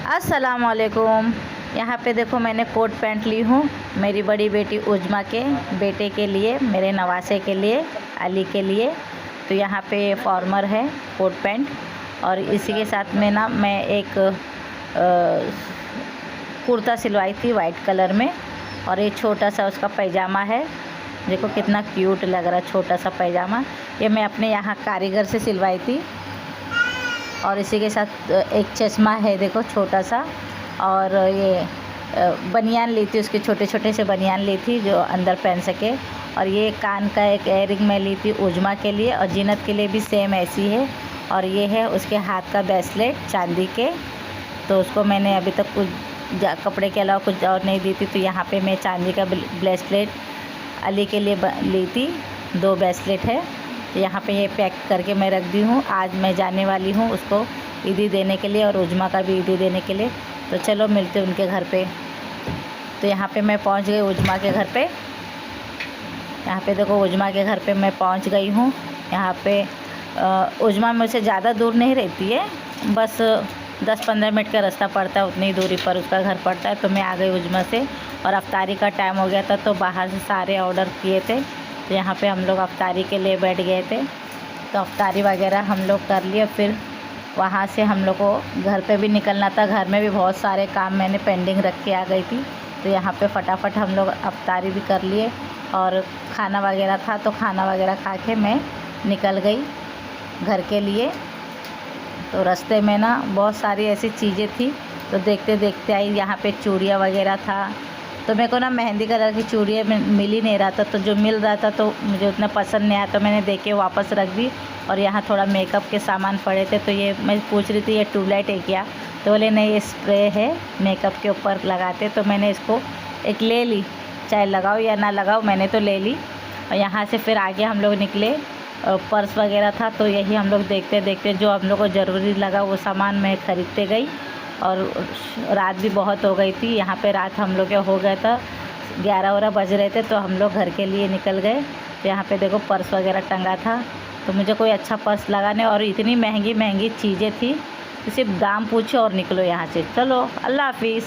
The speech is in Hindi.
अस्सलाम वालेकुम। यहाँ पे देखो मैंने कोट पैंट ली हूँ मेरी बड़ी बेटी उज्मा के बेटे के लिए, मेरे नवासे के लिए, अली के लिए। तो यहाँ पे फॉर्मर है कोट पैंट, और इसी के साथ में ना मैं एक कुर्ता सिलवाई थी वाइट कलर में, और ये छोटा सा उसका पैजामा है। देखो कितना क्यूट लग रहा है छोटा सा पैजामा। ये मैं अपने यहाँ कारीगर से सिलवाई थी। और इसी के साथ एक चश्मा है देखो छोटा सा, और ये बनियान ली थी, उसके छोटे छोटे से बनियान ली थी जो अंदर पहन सके। और ये कान का एक एयरिंग मैं ली थी उज्मा के लिए, और जीनत के लिए भी सेम ऐसी है। और ये है उसके हाथ का ब्रेसलेट चांदी के। तो उसको मैंने अभी तक कुछ कपड़े के अलावा कुछ और नहीं दी थी, तो यहाँ पे मैं चांदी का ब्रेसलेट अली के लिए ली थी। 2 ब्रेसलेट है, यहाँ पे ये पैक करके मैं रख दी हूँ। आज मैं जाने वाली हूँ उसको ईदी देने के लिए, और उज्मा का भी ईदी देने के लिए। तो चलो मिलते उनके घर पे। तो यहाँ पे मैं पहुँच गई उज्मा के घर पे। यहाँ पे देखो उज्मा के घर पे मैं पहुँच गई हूँ। यहाँ पे उज्मा मुझसे ज़्यादा दूर नहीं रहती है, बस 10-15 मिनट का रास्ता पड़ता है, उतनी दूरी पर उसका घर पड़ता है। तो मैं आ गई उज्मा से, और अफ्तारी का टाइम हो गया था तो बाहर से सारे ऑर्डर किए थे। तो यहाँ पे हम लोग अफ्तारी के लिए बैठ गए थे। तो अफ्तारी वगैरह हम लोग कर लिए, फिर वहाँ से हम लोग को घर पे भी निकलना था। घर में भी बहुत सारे काम मैंने पेंडिंग रख के आ गई थी। तो यहाँ पे फटाफट हम लोग अफ्तारी भी कर लिए, और खाना वगैरह था तो खाना वगैरह खा के मैं निकल गई घर के लिए। तो रास्ते में ना बहुत सारी ऐसी चीज़ें थी, तो देखते देखते आई। यहाँ पे चूड़ियाँ वगैरह था, तो मेरे को ना मेहंदी कलर की चूड़ियाँ मिल ही नहीं रहा था। तो जो मिल रहा था तो मुझे उतना पसंद नहीं आया, तो मैंने देख के वापस रख दी। और यहाँ थोड़ा मेकअप के सामान पड़े थे, तो ये मैं पूछ रही थी ये ट्यूबलाइट है क्या, तो बोले नहीं ये स्प्रे है मेकअप के ऊपर लगाते। तो मैंने इसको एक ले ली, चाहे लगाओ या ना लगाओ, मैंने तो ले ली। और यहाँ से फिर आगे हम लोग निकले। पर्स वगैरह था, तो यही हम लोग देखते देखते जो हम लोग को ज़रूरी लगा वो सामान मैं ख़रीदते गई। और रात भी बहुत हो गई थी। यहाँ पे रात हम लोग हो गया था 11-12 बज रहे थे, तो हम लोग घर के लिए निकल गए। तो यहाँ पे देखो पर्स वगैरह टंगा था, तो मुझे कोई अच्छा पर्स लगा नहीं, और इतनी महंगी महंगी चीज़ें थी, तो सिर्फ दाम पूछो और निकलो यहाँ से। चलो अल्लाह हाफिज़।